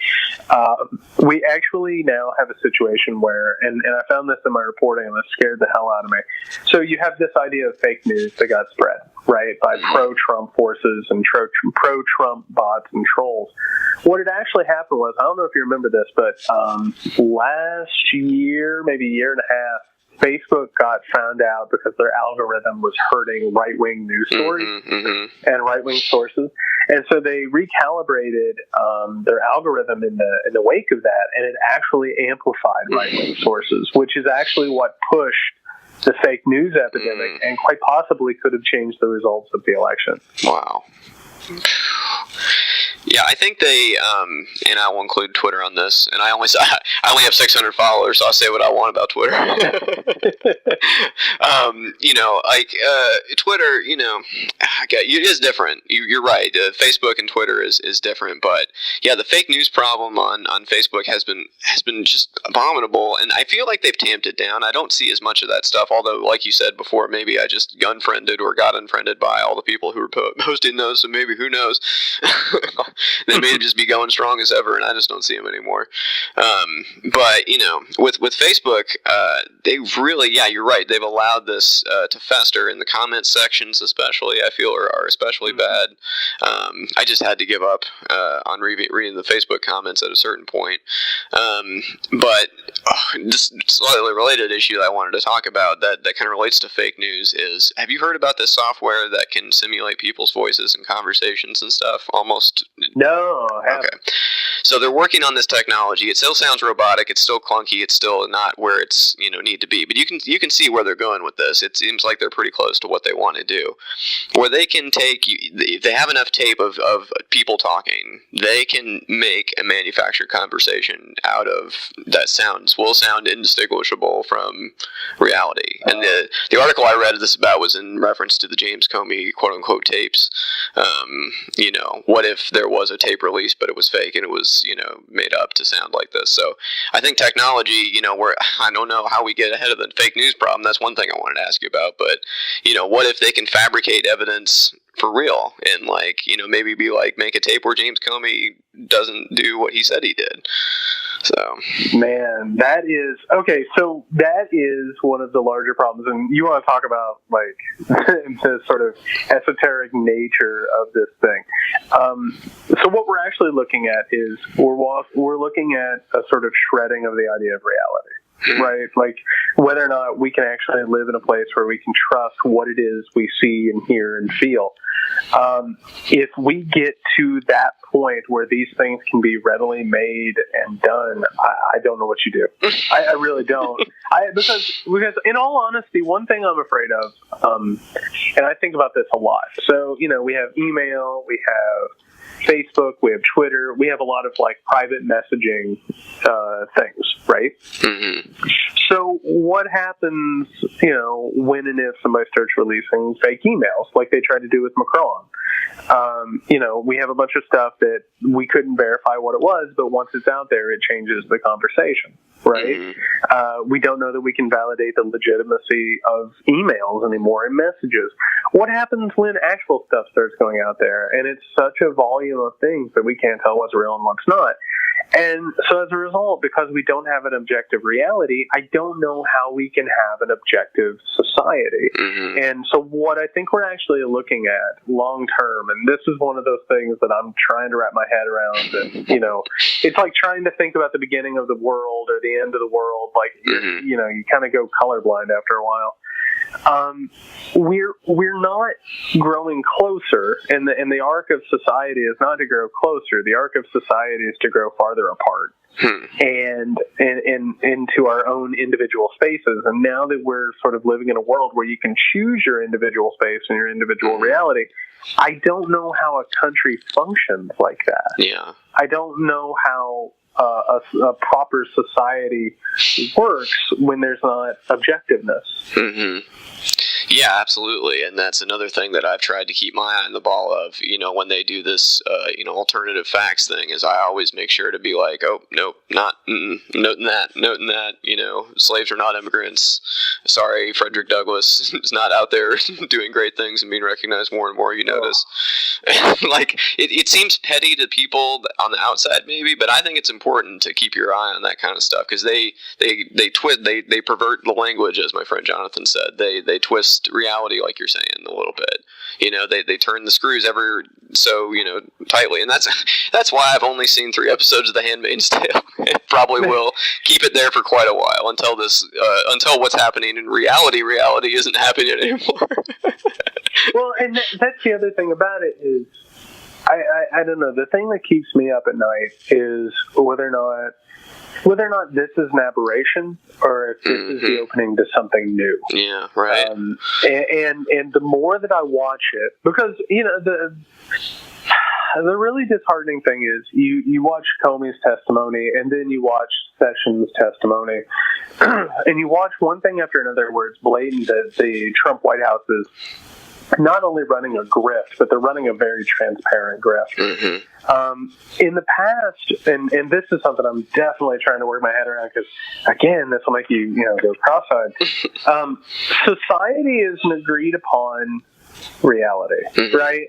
We actually now have a situation where, and I found this in my reporting, and it scared the hell out of me. So you have this idea of fake news that got spread, right, by pro-Trump forces and pro-Trump bots and trolls. What had actually happened was, I don't know if you remember this, but last year, maybe a year and a half, Facebook got found out because their algorithm was hurting right-wing news stories and right-wing sources. And so they recalibrated their algorithm in the wake of that, and it actually amplified right-wing sources, which is actually what pushed the fake news epidemic and quite possibly could have changed the results of the election. Wow. Yeah, I think they, and I will include Twitter on this, and I only have 600 followers, so I'll say what I want about Twitter. Twitter, it is different. You're right. Facebook and Twitter is different, but yeah, the fake news problem on Facebook has been just abominable, and I feel like they've tamped it down. I don't see as much of that stuff, although, like you said before, maybe I just unfriended or got unfriended by all the people who were posting those, so maybe, who knows? They may just be going strong as ever, and I just don't see them anymore. But with Facebook, they really, yeah, you're right. They've allowed this to fester in the comment sections, especially. I feel are especially bad. I just had to give up on reading the Facebook comments at a certain point. But just slightly related issue that I wanted to talk about that kind of relates to fake news is: have you heard about this software that can simulate people's voices and conversations and stuff almost No, I haven't. Okay. So they're working on this technology. It still sounds robotic. It's still clunky. It's still not where it's need to be. But you can see where they're going with this. It seems like they're pretty close to what they want to do, where they can take. They have enough tape of people talking. They can make a manufactured conversation out of that will sound indistinguishable from reality. And the article I read this about was in reference to the James Comey quote unquote tapes. What if there was a tape release, but it was fake and it was made up to sound like this? So I think technology, where I don't know how we get ahead of the fake news problem. That's one thing I wanted to ask you about. But what if they can fabricate evidence for real and maybe be make a tape where James Comey doesn't do what he said he did? So, man, that is okay. So that is one of the larger problems, and you want to talk about the sort of esoteric nature of this thing. So what we're actually looking at is we're looking at a sort of shredding of the idea of reality. Right? Whether or not we can actually live in a place where we can trust what it is we see and hear and feel. If we get to that point where these things can be readily made and done, I don't know what you do. I really don't. Because in all honesty, one thing I'm afraid of, and I think about this a lot. So, we have email, we have Facebook, we have Twitter, we have a lot of private messaging things, right? Mm-hmm. So what happens, when and if somebody starts releasing fake emails like they tried to do with Macron? We have a bunch of stuff that we couldn't verify what it was, but once it's out there, it changes the conversation, right? Mm-hmm. We don't know that we can validate the legitimacy of emails anymore and messages. What happens when actual stuff starts going out there and it's such a volume of things that we can't tell what's real and what's not? And so as a result, because we don't have an objective reality, I don't know how we can have an objective society. Mm-hmm. And so what I think we're actually looking at long term, and this is one of those things that I'm trying to wrap my head around, and, it's like trying to think about the beginning of the world or the end of the world. Mm-hmm. You kind of go colorblind after a while. We're not growing closer, and the arc of society is not to grow closer. The arc of society is to grow farther apart, and into our own individual spaces. And now that we're sort of living in a world where you can choose your individual space and your individual reality, I don't know how a country functions like that. Yeah, I don't know how a proper society works when there's not objectiveness. Mm-hmm. Yeah, absolutely. And that's another thing that I've tried to keep my eye on the ball of, when they do this, alternative facts thing, is I always make sure to be like, oh, nope, not, noting that, slaves are not immigrants. Sorry, Frederick Douglass is not out there doing great things and being recognized more and more, you notice. It seems petty to people on the outside maybe, but I think it's important to keep your eye on that kind of stuff, because they pervert the language, as my friend Jonathan said. They twist reality, like you're saying, a little bit. They turn the screws ever so tightly, and that's why I've only seen 3 episodes of The Handmaid's Tale. Probably will keep it there for quite a while until what's happening in reality isn't happening anymore. Well, and that's the other thing about it is, I don't know. The thing that keeps me up at night is whether or not this is an aberration or if this is the opening to something new. Yeah, right. And the more that I watch it, because the really disheartening thing is you watch Comey's testimony and then you watch Sessions' testimony, and you watch one thing after another where it's blatant that the Trump White House is not only running a grift, but they're running a very transparent grift. Mm-hmm. In the past, and this is something I'm definitely trying to work my head around, because, again, this will make you go cross-eyed. Society is an agreed-upon reality, mm-hmm. right?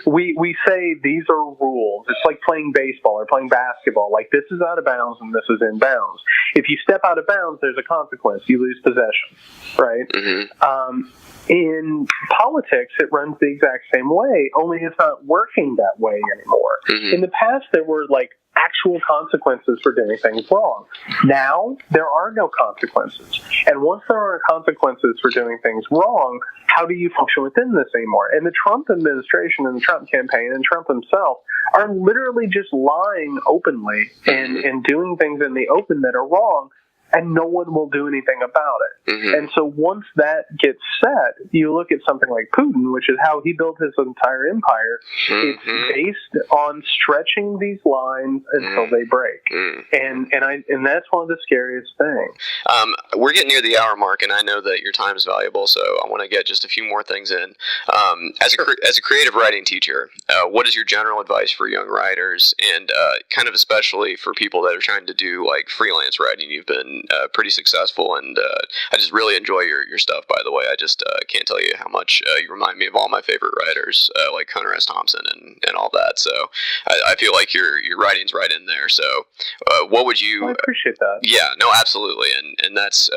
We say these are rules. It's like playing baseball or playing basketball. This is out of bounds and this is in bounds. If you step out of bounds, there's a consequence. You lose possession, right? Mm-hmm. in politics, it runs the exact same way, only it's not working that way anymore. In the past, there were like actual consequences for doing things wrong. Now, there are no consequences. And once there are consequences for doing things wrong, how do you function within this anymore? And the Trump administration and the Trump campaign and Trump himself are literally just lying openly and doing things in the open that are wrong, and no one will do anything about it. And so once that gets set, you look at something like Putin, which is how he built his entire empire. It's based on stretching these lines until they break. And that's one of the scariest things. We're getting near the hour mark, and I know that your time is valuable, so I want to get just a few more things in. As a creative writing teacher, what is your general advice for young writers, and kind of especially for people that are trying to do like freelance writing? You've been pretty successful, and I just really enjoy your stuff, by the way. I just can't tell you how much you remind me of all my favorite writers, like Hunter S. Thompson and all that. So I feel like your writing's right in there. So what would you... I appreciate that. Yeah, no, absolutely. And that's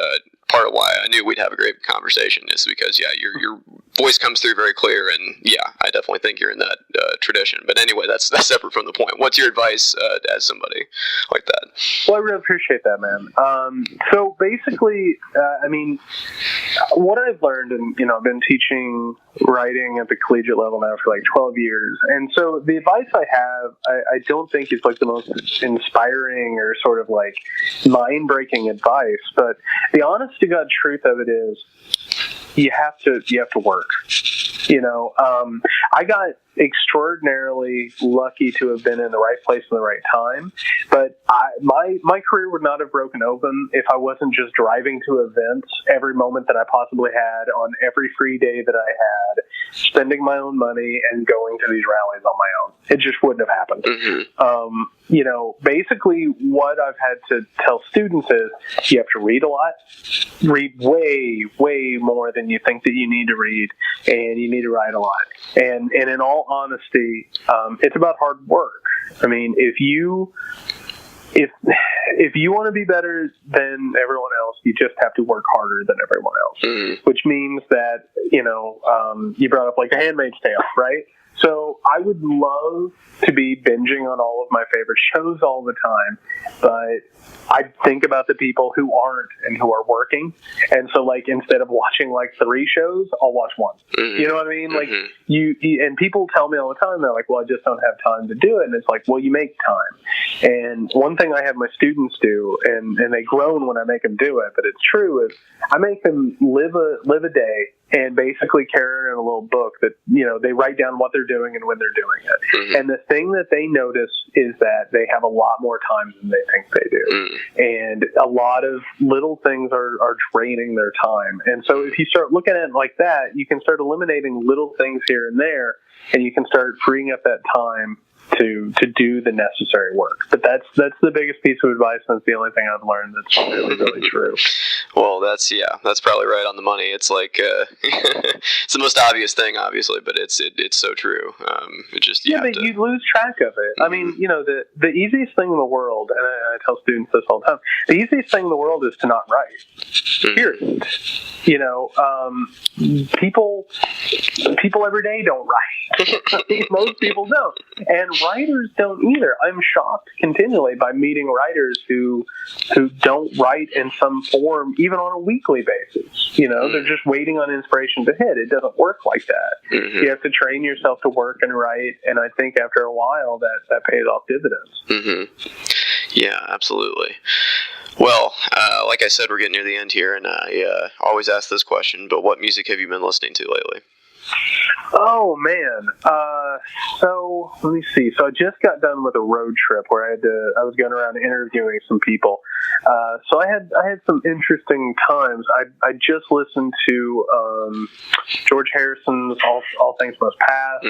part of why I knew we'd have a great conversation, is because, yeah, your voice comes through very clear, and yeah, I definitely think you're in that tradition. But anyway, that's separate from the point. What's your advice as somebody like that? Well, I really appreciate that, man. So basically, I mean, what I've learned, and I've been teaching writing at the collegiate level now for like 12 years, and so the advice I have, I don't think is like the most inspiring or sort of like mind-breaking advice, but the honest to God truth of it is, you have to work. I got extraordinarily lucky to have been in the right place in the right time, but my career would not have broken open if I wasn't just driving to events every moment that I possibly had on every free day that I had, spending my own money and going to these rallies on my own. It just wouldn't have happened. Basically what I've had to tell students is you have to read a lot, read way, way more than you think that you need to read, and you need to write a lot. And in all honesty, it's about hard work. I mean, if you want to be better than everyone else, you just have to work harder than everyone else, which means that, you brought up like The Handmaid's Tale, right? So I would love to be binging on all of my favorite shows all the time, but I think about the people who aren't and who are working. And so like, instead of watching like 3 shows, I'll watch 1. You know what I mean? Like you, and people tell me all the time, they're like, well, I just don't have time to do it. And it's like, well, you make time. And one thing I have my students do, and they groan when I make them do it, but it's true, is I make them live a day and basically carry in a little book that, they write down what they're doing and when they're doing it. And the thing that they notice is that they have a lot more time than they think they do. And a lot of little things are draining their time. And so if you start looking at it like that, you can start eliminating little things here and there, and you can start freeing up that time to do the necessary work. But that's the biggest piece of advice, and it's the only thing I've learned that's really, really true. Well, that's probably right on the money. It's like it's the most obvious thing, obviously, but it's so true. You lose track of it. I mean, the easiest thing in the world, and I tell students this all the time, the easiest thing in the world is to not write. Period. People every day don't write. Most people don't, and writers don't either. I'm shocked continually by meeting writers who don't write in some form, even on a weekly basis. They're just waiting on inspiration to hit. It doesn't work like that. You have to train yourself to work and write, and I think after a while that pays off dividends. Yeah, absolutely. Well, like I said, we're getting near the end here, and I always ask this question, but what music have you been listening to lately? Oh man. So let me see. So I just got done with a road trip where I was going around interviewing some people. So I had some interesting times. I just listened to George Harrison's All Things Must Pass.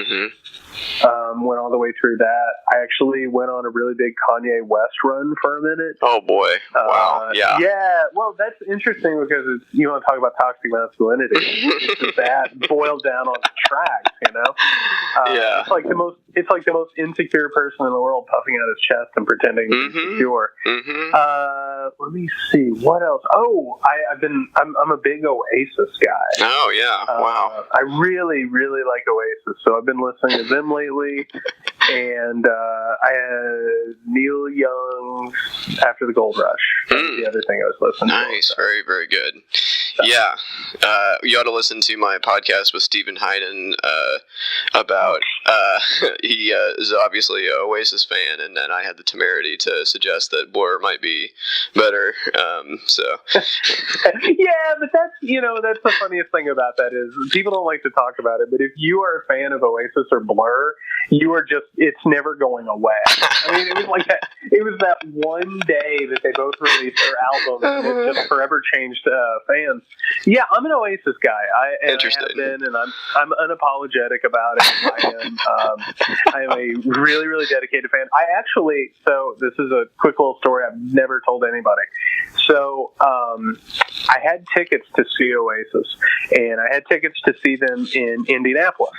Went all the way through that. I actually went on a really big Kanye West run for a minute. Oh boy! Wow. Yeah. Yeah. Well, that's interesting because you want to talk about toxic masculinity. It's just that boiled down on the tracks, Yeah. It's like the most insecure person in the world puffing out his chest and pretending to be secure. let me see what else. Oh, I'm a big Oasis guy. Oh yeah, wow. I really like Oasis, so I've been listening to them lately. And I had Neil Young's After the Gold Rush. That was the other thing I was listening to. Nice, very, very good. Yeah, you ought to listen to my podcast with Stephen Hayden about, he is obviously an Oasis fan, and then I had the temerity to suggest that Blur might be better, so. Yeah, but that's the funniest thing about that is people don't like to talk about it, but if you are a fan of Oasis or Blur, you are just, it's never going away. I mean, it was like that, it was that one day that they both released their album, and it just forever changed fans. Yeah, I'm an Oasis guy. I have been, and I'm unapologetic about it. I am a really dedicated fan. So this is a quick little story I've never told anybody. So I had tickets to see Oasis, and I had tickets to see them in Indianapolis.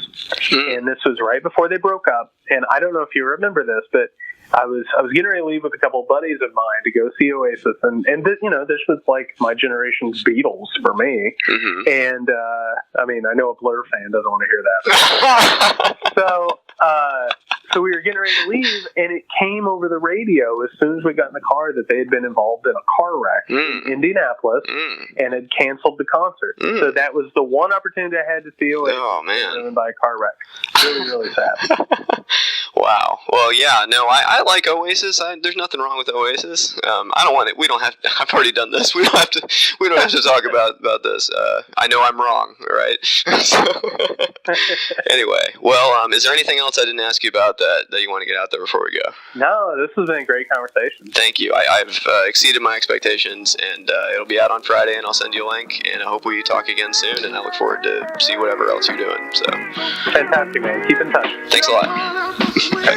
And this was right before they broke up. And I don't know if you remember this, but I was getting ready to leave with a couple of buddies of mine to go see Oasis, and this was like my generation's Beatles for me. And I mean, I know a Blur fan doesn't want to hear that. So we were getting ready to leave, and it came over the radio as soon as we got in the car that they had been involved in a car wreck in Indianapolis and had canceled the concert. So that was the one opportunity I had to see Oasis. Oh man! Driven by a car wreck. Really sad. Wow. Well, yeah. No, I like Oasis. There's nothing wrong with Oasis. I don't want it. We don't have. I've already done this. We don't have to talk about this. I know I'm wrong. Right. So, anyway, well, is there anything else I didn't ask you about that you want to get out there before we go? No, this has been a great conversation. Thank you. I've exceeded my expectations, and it'll be out on Friday, and I'll send you a link, and I hope we talk again soon, and I look forward to see whatever else you're doing. So, fantastic, man. Keep in touch. Thanks a lot. Bye.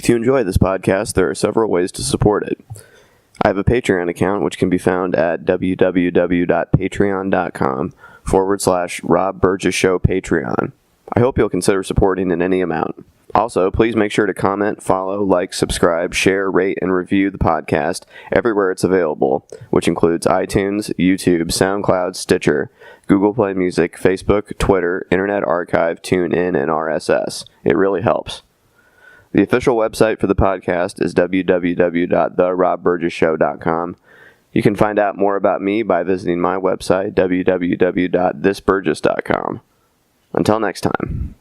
If you enjoy this podcast, there are several ways to support it. I have a Patreon account, which can be found at www.patreon.com/Rob Burgess Show Patreon. I hope you'll consider supporting in any amount. Also, please make sure to comment, follow, like, subscribe, share, rate, and review the podcast everywhere it's available, which includes iTunes, YouTube, SoundCloud, Stitcher, Google Play Music, Facebook, Twitter, Internet Archive, TuneIn, and RSS. It really helps. The official website for the podcast is www.therobburgesshow.com. You can find out more about me by visiting my website, www.thisburgess.com. Until next time.